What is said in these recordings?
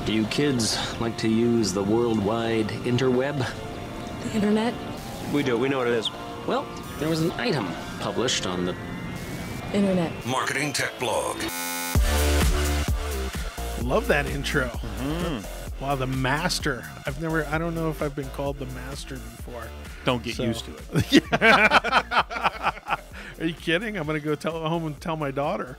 Do you kids like to use the worldwide interweb? The internet? We do. We know what it is. Well, there was an item published on the Internet. Marketing Tech Blog. Love that intro. Mm-hmm. Wow, the master. I don't know if I've been called the master before. Don't get used to it. Are you kidding? I'm going to go home and tell my daughter.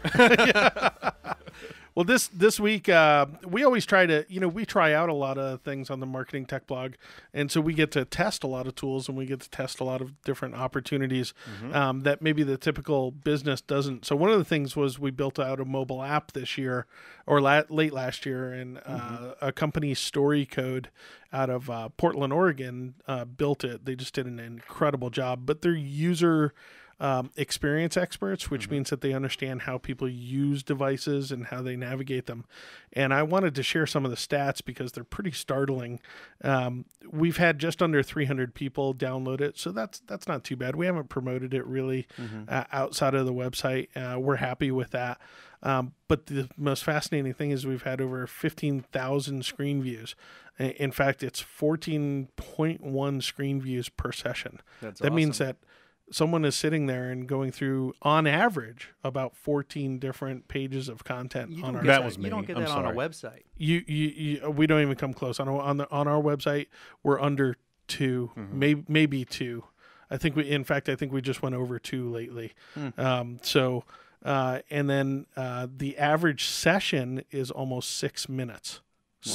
Well, this week, we always try to, we try out a lot of things on the Marketing Tech Blog. And so we get to test a lot of tools and we get to test a lot of different opportunities that maybe the typical business doesn't. So one of the things was we built out a mobile app this year or late last year, and a company, Story Code, out of Portland, Oregon, built it. They just did an incredible job. But they're user experience experts, which means that they understand how people use devices and how they navigate them. And I wanted to share some of the stats because they're pretty startling. We've had just under 300 people download it, so that's not too bad. We haven't promoted it really outside of the website. We're happy with that. But the most fascinating thing is we've had over 15,000 screen views. In fact, it's 14.1 screen views per session. That awesome. Means that someone is sitting there and going through, on average, about 14 different pages of content on our That site. was me. You don't get I'm that on a sorry. website. We don't even come close on our website. We're under 2, maybe 2. I think we just went over 2 lately. And then the average session is almost 6 minutes.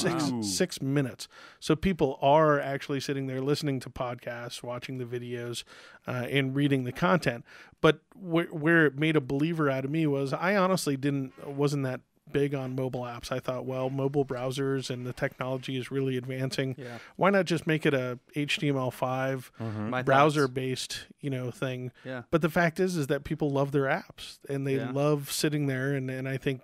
Wow. 6 minutes. So people are actually sitting there listening to podcasts, watching the videos, and reading the content. But where it made a believer out of me was I honestly wasn't that big on mobile apps. I thought, well, mobile browsers and the technology is really advancing. Yeah. Why not just make it a HTML5 browser-based, thing? Yeah. But the fact is that people love their apps and they love sitting there. And I think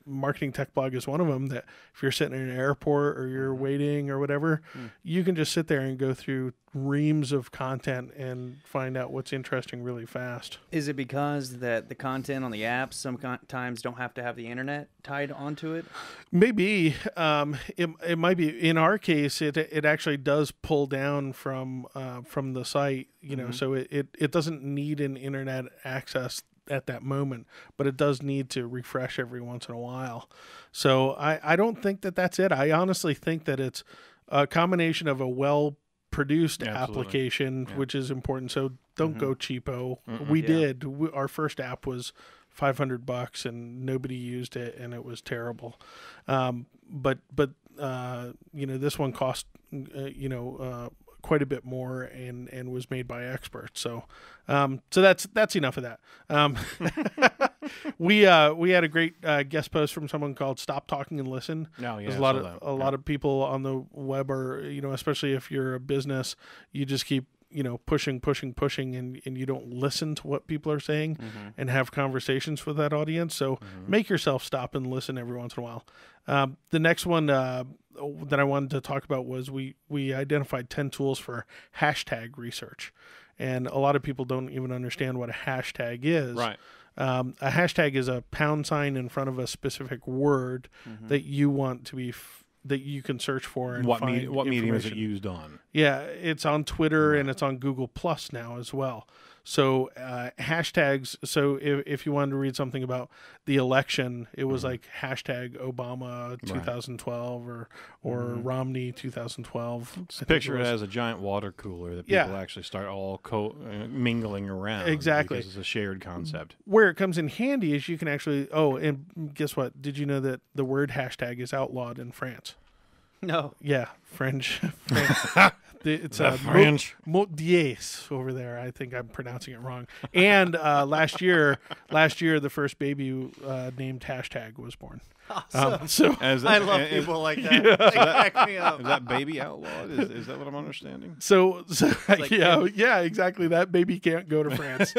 Marketing Tech Blog is one of them, that if you're sitting in an airport or you're waiting or whatever, you can just sit there and go through reams of content and find out what's interesting really fast. Is it because that the content on the apps sometimes don't have to have the internet tied onto it? Maybe. It might be. In our case, it actually does pull down from the site, so it doesn't need an internet access at that moment, but it does need to refresh every once in a while. So I don't think that's it. I honestly think that it's a combination of a well-produced application, which is important. So don't go cheapo. We did. Our first app was $500 and nobody used it and it was terrible. But this one cost, quite a bit more and was made by experts. So that's enough of that. We had a great guest post from someone called Stop Talking and Listen. There's a lot of people on the web are, especially if you're a business, you just keep pushing and you don't listen to what people are saying and have conversations with that audience. So make yourself stop and listen every once in a while. The next one that I wanted to talk about was we identified 10 tools for hashtag research. And a lot of people don't even understand what a hashtag is. Right. A hashtag is a £sign in front of a specific word that you want to be that you can search for. And what medium is it used on? Yeah, it's on Twitter and it's on Google Plus now as well. So hashtags. So if you wanted to read something about the election, it was like hashtag Obama 2012 or Romney 2012. Picture it as a giant water cooler that people actually start all mingling around. Exactly. Because it's a shared concept. Where it comes in handy is you can actually, and guess what? Did you know that the word hashtag is outlawed in France? No. Yeah, French. It's French. Mot diez over there. I think I'm pronouncing it wrong. And last year, the first baby named hashtag was born. Awesome. I love people like that. Yeah. They crack me up. Is that baby outlawed? Is that what I'm understanding? So exactly. That baby can't go to France.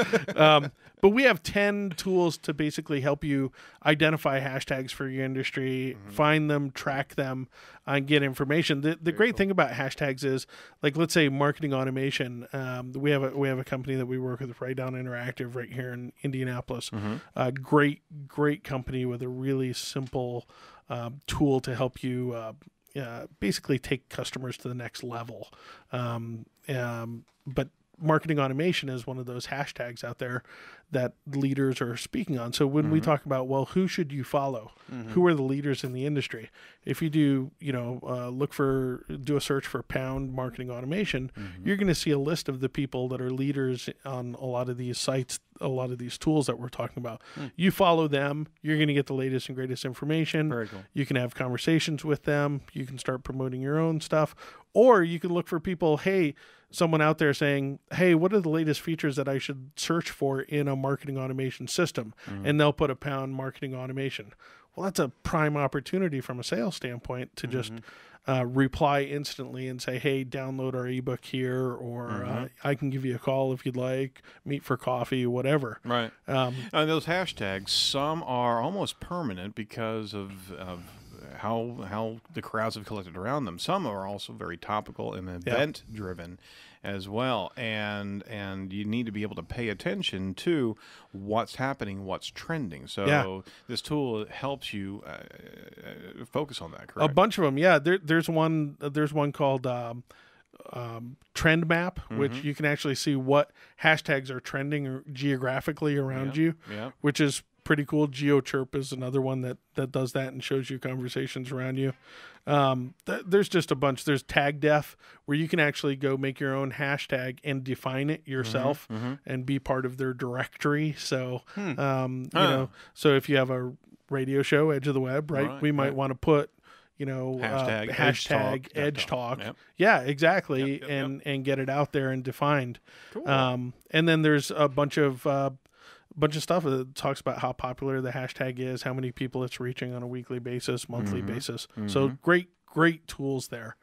But we have 10 tools to basically help you identify hashtags for your industry, find them, track them, and get information. The great thing about hashtags is, like, let's say marketing automation. We have a company that we work with, Write Down Interactive, right here in Indianapolis. Great company with a really simple tool to help you basically take customers to the next level. But marketing automation is one of those hashtags out there that leaders are speaking on. So when we talk about, well, who should you follow? Who are the leaders in the industry? If you do, do a search for pound marketing automation, you're going to see a list of the people that are leaders on a lot of these sites, a lot of these tools that we're talking about. You follow them, you're going to get the latest and greatest information. Very cool. You can have conversations with them. You can start promoting your own stuff, or you can look for people, hey, someone out there saying, hey, what are the latest features that I should search for in a marketing automation system? And they'll put a pound marketing automation. Well, that's a prime opportunity from a sales standpoint to just reply instantly and say, hey, download our ebook here, or I can give you a call if you'd like, meet for coffee, whatever. Right. And those hashtags, some are almost permanent because of how the crowds have collected around them. Some are also very topical and event driven as well, and you need to be able to pay attention to what's happening, what's trending. So this tool helps you focus on that. Correct? A bunch of them, yeah. There's one called Trend Map, which you can actually see what hashtags are trending geographically around you, which is pretty cool. GeoChirp is another one that does that and shows you conversations around you. There's just a bunch. There's Tag Def, where you can actually go make your own hashtag and define it yourself and be part of their directory. So, so if you have a radio show, Edge of the Web, right? We might want to put, hashtag Edge Talk. Yeah, exactly. And get it out there and defined. Cool. And then there's a bunch of stuff that talks about how popular the hashtag is, how many people it's reaching on a weekly basis, monthly basis. So great tools there.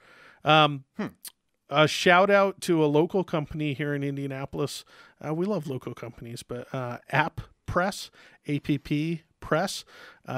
A shout out to a local company here in Indianapolis. We love local companies, but AppPress, APP Press.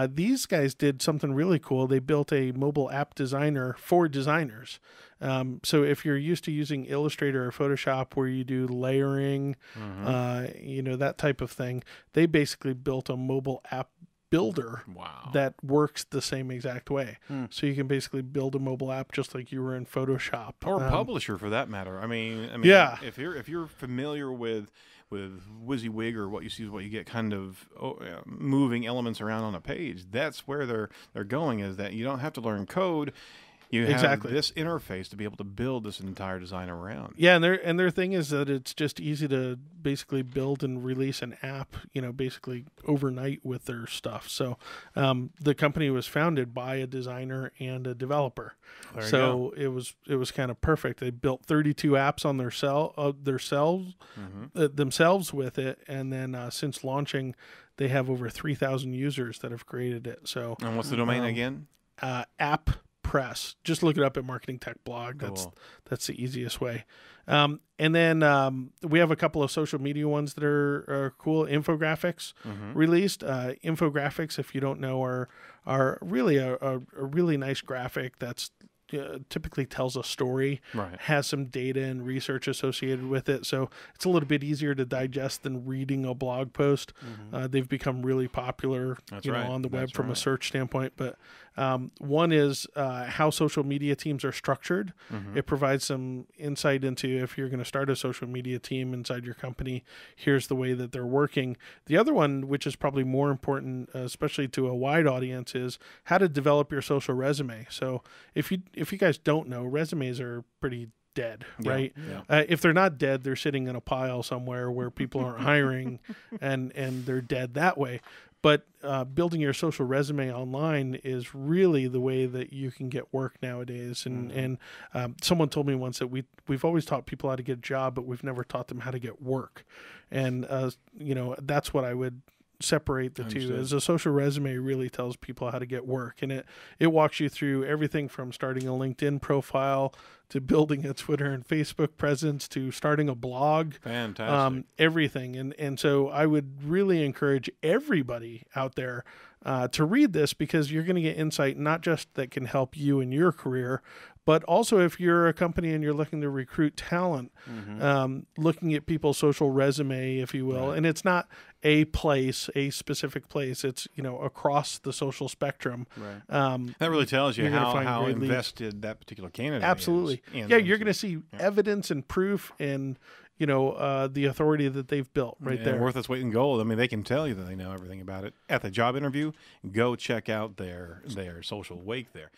These guys did something really cool. They built a mobile app designer for designers. So if you're used to using Illustrator or Photoshop where you do layering, that type of thing, they basically built a mobile app builder that works the same exact way. So you can basically build a mobile app just like you were in Photoshop. Or a publisher for that matter. I mean, if you're familiar with WYSIWYG, or what you see is what you get, kind of moving elements around on a page, that's where they're going, is that you don't have to learn code. You have this interface to be able to build this entire design around. Yeah, and their thing is that it's just easy to basically build and release an app, basically overnight with their stuff. So the company was founded by a designer and a developer. So it was kind of perfect. They built 32 apps on themselves with it, and then since launching, they have over 3,000 users that have created it. So and what's the domain again? AppPress. Just look it up at Marketing Tech Blog. That's the easiest way. And then we have a couple of social media ones that are cool. Infographics released. Infographics, if you don't know, are really a really nice graphic that's typically tells a story, has some data and research associated with it, so it's a little bit easier to digest than reading a blog post. They've become really popular on the web from a search standpoint. But one is how social media teams are structured. It provides some insight into, if you're going to start a social media team inside your company, here's the way that they're working. The other one, which is probably more important, especially to a wide audience, is how to develop your social resume. So if you guys don't know, resumes are pretty dead, right? If they're not dead, they're sitting in a pile somewhere where people aren't hiring, and they're dead that way. But building your social resume online is really the way that you can get work nowadays. And someone told me once that we've always taught people how to get a job, but we've never taught them how to get work. And that's what I would separate the two. As a social resume really tells people how to get work, and it walks you through everything from starting a LinkedIn profile to building a Twitter and Facebook presence to starting a blog. Fantastic. Everything. And so I would really encourage everybody out there to read this, because you're going to get insight not just that can help you in your career, but also if you're a company and you're looking to recruit talent, looking at people's social resume, if you will. And it's not a specific place. It's, across the social spectrum. That really tells you you're gonna find how great leads. invested that particular candidate Absolutely. is. You're going to see evidence and proof and, the authority that they've built there. Worth its weight in gold. I mean, they can tell you that they know everything about it. At the job interview, go check out their social wake there.